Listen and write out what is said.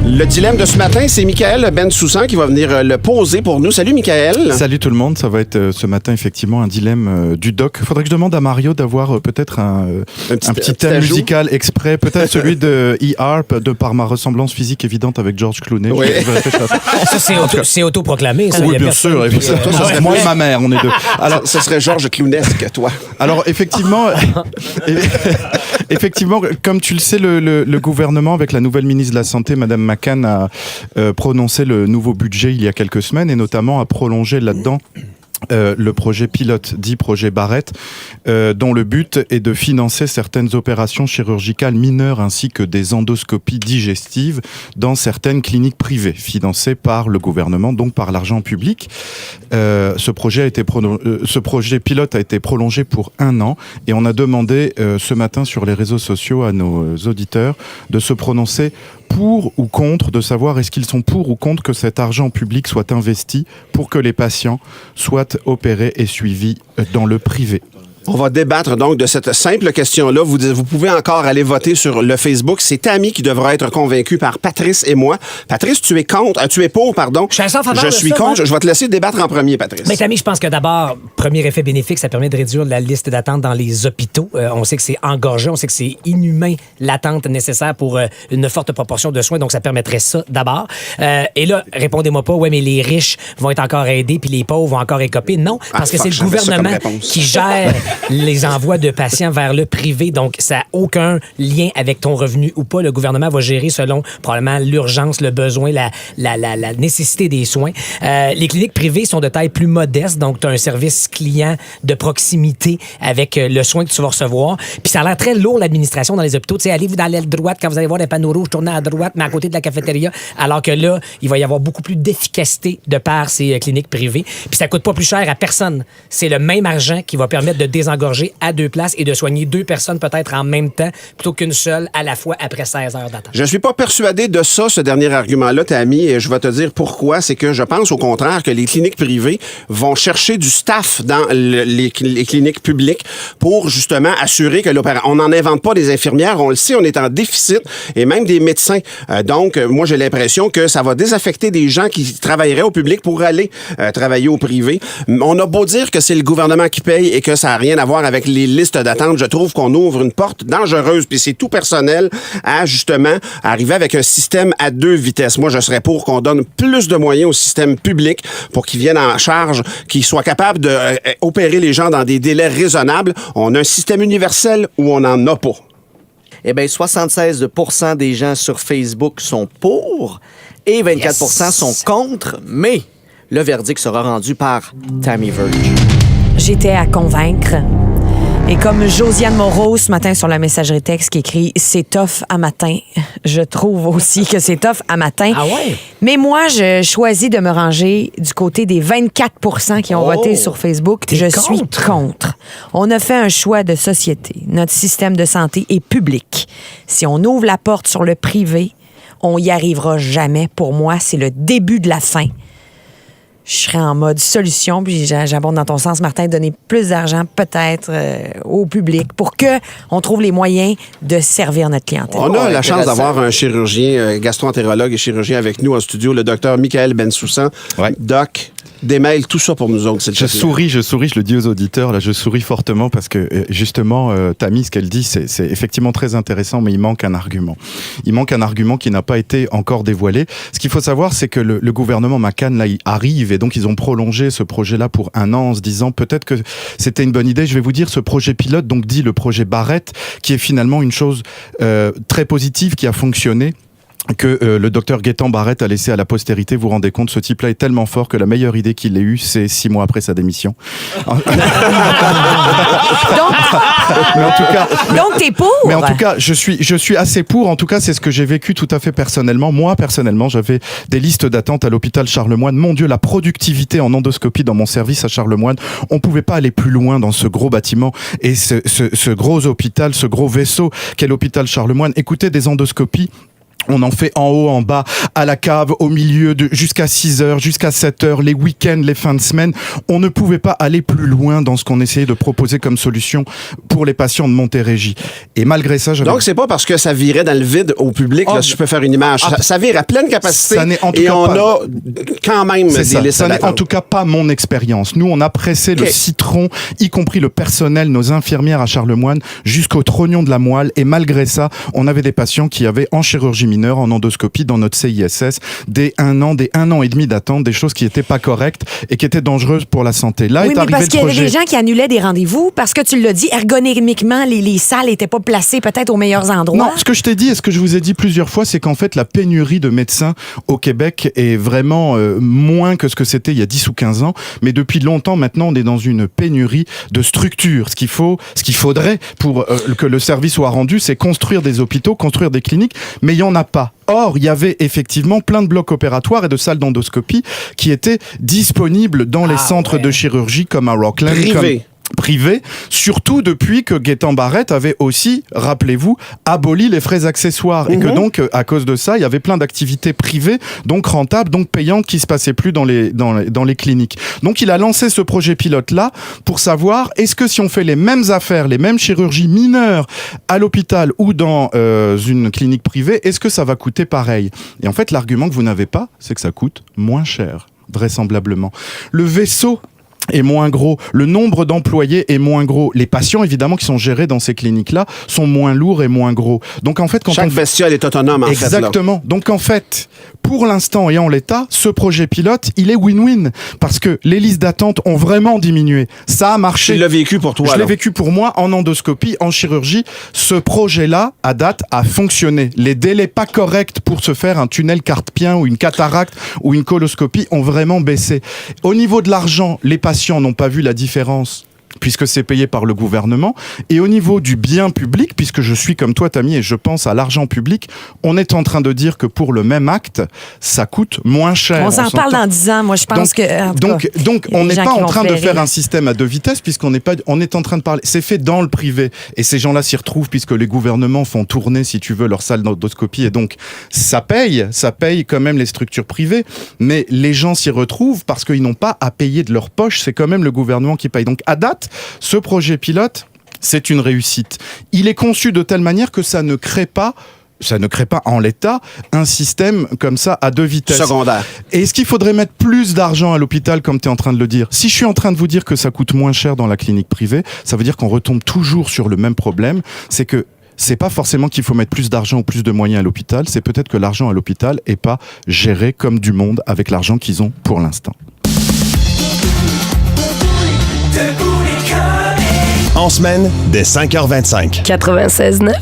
Le dilemme de ce matin, c'est Michael Bensoussan qui va venir le poser pour nous. Salut Michael. Salut tout le monde, ça va être ce matin effectivement un dilemme du doc. Faudrait que je demande à Mario d'avoir peut-être un petit thème musical exprès, peut-être celui de E-Harp, de par ma ressemblance physique évidente avec George Clooney. Oui. Ça, c'est autoproclamé. Ça, oui, bien sûr. Moi et ma mère, on est deux. Alors, ce serait George Cloonesque, toi. Alors effectivement, comme tu le sais, le gouvernement avec la nouvelle ministre de la Santé, Madame McCann, a prononcé le nouveau budget il y a quelques semaines et notamment a prolongé là-dedans le projet pilote, dit projet Barrett, dont le but est de financer certaines opérations chirurgicales mineures ainsi que des endoscopies digestives dans certaines cliniques privées, financées par le gouvernement, donc par l'argent public. Ce projet pilote a été prolongé pour 1 an et on a demandé ce matin sur les réseaux sociaux à nos auditeurs de se prononcer pour ou contre, de savoir est-ce qu'ils sont pour ou contre que cet argent public soit investi pour que les patients soient opérés et suivis dans le privé. On va débattre donc de cette simple question-là. Vous pouvez encore aller voter sur le Facebook. C'est Tammy qui devra être convaincue par Patrice et moi. Patrice, tu es pour, pardon. Je suis en faveur de ça, contre. Je vais te laisser débattre en premier, Patrice. Mais Tammy, je pense que d'abord, premier effet bénéfique, ça permet de réduire la liste d'attente dans les hôpitaux. On sait que c'est engorgé, on sait que c'est inhumain l'attente nécessaire pour une forte proportion de soins, donc ça permettrait ça d'abord. Et là, répondez-moi pas, ouais, mais les riches vont être encore aidés puis les pauvres vont encore écoper. Non, parce que c'est le gouvernement qui gère les envois de patients vers le privé. Donc, ça n'a aucun lien avec ton revenu ou pas. Le gouvernement va gérer selon probablement l'urgence, le besoin, la nécessité des soins. Les cliniques privées sont de taille plus modeste. Donc, tu as un service client de proximité avec le soin que tu vas recevoir. Puis, ça a l'air très lourd, l'administration dans les hôpitaux. Tu sais, allez-vous dans l'aile droite quand vous allez voir les panneaux rouges, tournez à droite, mais à côté de la cafétéria. Alors que là, il va y avoir beaucoup plus d'efficacité de par ces cliniques privées. Puis, ça coûte pas plus cher à personne. C'est le même argent qui va permettre de désengorger à 2 places et de soigner 2 personnes peut-être en même temps plutôt qu'une seule à la fois après 16 heures d'attente. Je suis pas persuadé de ça, ce dernier argument-là, Tammy, et je vais te dire pourquoi. C'est que je pense au contraire que les cliniques privées vont chercher du staff dans les cliniques publiques pour justement assurer que l'opération... On n'en invente pas des infirmières, on le sait, on est en déficit, et même des médecins. Donc, moi, j'ai l'impression que ça va désaffecter des gens qui travailleraient au public pour aller travailler au privé. On a beau dire que c'est le gouvernement qui paye et que ça n'a rien à voir avec les listes d'attente, je trouve qu'on ouvre une porte dangereuse, puis c'est tout personnel à, justement, arriver avec un système à 2 vitesses. Moi, je serais pour qu'on donne plus de moyens au système public pour qu'ils viennent en charge, qu'ils soient capables d'opérer les gens dans des délais raisonnables. On a un système universel ou on n'en a pas. Eh bien, 76% des gens sur Facebook sont pour et 24% sont contre, mais le verdict sera rendu par Tammy Verge. J'étais à convaincre. Et comme Josiane Moreau ce matin sur la messagerie texte qui écrit « C'est tough à matin », je trouve aussi que c'est tough à matin. Ah ouais? Mais moi, je choisis de me ranger du côté des 24% qui ont voté sur Facebook. Je suis contre. On a fait un choix de société. Notre système de santé est public. Si on ouvre la porte sur le privé, on y arrivera jamais. Pour moi, c'est le début de la fin. Je serais en mode solution, puis j'abonde dans ton sens, Martin, donner plus d'argent peut-être au public pour qu'on trouve les moyens de servir notre clientèle. On a la chance d'avoir un chirurgien, gastro-entérologue et chirurgien avec nous en studio, le docteur Michael Bensoussan. Ouais. Doc, démêle tout ça pour nous autres. Je souris, je le dis aux auditeurs, là, je souris fortement parce que justement, Tammy, ce qu'elle dit, c'est effectivement très intéressant, mais il manque un argument. Il manque un argument qui n'a pas été encore dévoilé. Ce qu'il faut savoir, c'est que le gouvernement McCann, là, il arrive et donc ils ont prolongé ce projet-là pour 1 an en se disant peut-être que c'était une bonne idée. Je vais vous dire, ce projet pilote, donc dit le projet Barrett, qui est finalement une chose très positive qui a fonctionné, que le docteur Gaétan Barrett a laissé à la postérité. Vous vous rendez compte, ce type-là est tellement fort que la meilleure idée qu'il ait eue, c'est 6 mois après sa démission. Donc t'es pour? Mais en tout cas, je suis assez pour. En tout cas, c'est ce que j'ai vécu tout à fait personnellement. Moi, personnellement, j'avais des listes d'attente à l'hôpital Charlemagne. Mon Dieu, la productivité en endoscopie dans mon service à Charlemagne. On pouvait pas aller plus loin dans ce gros bâtiment et ce gros hôpital, ce gros vaisseau qu'est l'hôpital Charlemagne. Écoutez, des endoscopies On en fait en haut, en bas, à la cave, au milieu, jusqu'à 6h, jusqu'à 7h, les week-ends, les fins de semaine. On ne pouvait pas aller plus loin dans ce qu'on essayait de proposer comme solution pour les patients de Montérégie. Et malgré ça, Donc, c'est pas parce que ça virait dans le vide au public, là, si je peux faire une image. Ça vire à pleine capacité ça n'est en tout et cas on pas... a quand même des listes ça n'est d'attente. en tout cas pas mon expérience. Nous, on a pressé le citron, y compris le personnel, nos infirmières à Charlemagne, jusqu'au trognon de la moelle. Et malgré ça, on avait des patients qui avaient en chirurgie mineure, en endoscopie, dans notre CISS, des 1 an et demi d'attente, des choses qui n'étaient pas correctes et qui étaient dangereuses pour la santé. Là oui, est mais arrivé parce le qu'il y avait projet. des gens qui annulaient des rendez-vous parce que tu l'as dit, ergonomiquement, les salles n'étaient pas placées peut-être aux meilleurs endroits. Non, ce que je t'ai dit et ce que je vous ai dit plusieurs fois, c'est qu'en fait, la pénurie de médecins au Québec est vraiment moins que ce que c'était il y a 10 ou 15 ans. Mais depuis longtemps, maintenant, on est dans une pénurie de structures. Ce qu'il faudrait pour que le service soit rendu, c'est construire des hôpitaux, construire des cliniques, mais il n'y en a pas. Or, il y avait effectivement plein de blocs opératoires et de salles d'endoscopie qui étaient disponibles dans les centres de chirurgie comme à Rockland. Privé, surtout depuis que Gaétan Barrette avait aussi, rappelez-vous, aboli les frais accessoires et que donc, à cause de ça, il y avait plein d'activités privées, donc rentables, donc payantes, qui se passaient plus dans les cliniques. Donc, il a lancé ce projet pilote-là pour savoir, est-ce que si on fait les mêmes affaires, les mêmes chirurgies mineures à l'hôpital ou dans une clinique privée, est-ce que ça va coûter pareil? Et en fait, l'argument que vous n'avez pas, c'est que ça coûte moins cher, vraisemblablement. Le vaisseau est moins gros, le nombre d'employés est moins gros, les patients évidemment qui sont gérés dans ces cliniques-là sont moins lourds et moins gros. Donc en fait, quand chaque bestiole est autonome en fait. Exactement. Donc en fait, pour l'instant et en l'état, ce projet pilote, il est win-win parce que les listes d'attente ont vraiment diminué. Ça a marché. Tu l'as vécu pour toi. Je l'ai vécu pour moi en endoscopie, en chirurgie. Ce projet-là, à date, a fonctionné. Les délais pas corrects pour se faire un tunnel carpien ou une cataracte ou une coloscopie ont vraiment baissé. Au niveau de l'argent, les patients n'ont pas vu la différence puisque c'est payé par le gouvernement. Et au niveau du bien public, puisque je suis comme toi, Tammy, et je pense à l'argent public, on est en train de dire que pour le même acte, ça coûte moins cher. On s'en parle dans 10 ans, moi je pense que... Donc on n'est pas en train de faire un système à deux vitesses, puisqu'on est en train de parler... C'est fait dans le privé. Et ces gens-là s'y retrouvent, puisque les gouvernements font tourner, si tu veux, leur salle d'endoscopie. Et donc, ça paye quand même les structures privées. Mais les gens s'y retrouvent parce qu'ils n'ont pas à payer de leur poche. C'est quand même le gouvernement qui paye. Donc, à date, ce projet pilote, c'est une réussite. Il est conçu de telle manière que ça ne crée pas en l'état un système comme ça à deux vitesses. Secondaire. Et est-ce qu'il faudrait mettre plus d'argent à l'hôpital comme tu es en train de le dire? Si je suis en train de vous dire que ça coûte moins cher dans la clinique privée, ça veut dire qu'on retombe toujours sur le même problème, c'est que c'est pas forcément qu'il faut mettre plus d'argent ou plus de moyens à l'hôpital, c'est peut-être que l'argent à l'hôpital est pas géré comme du monde avec l'argent qu'ils ont pour l'instant. En semaine, dès 5h25. 96.9.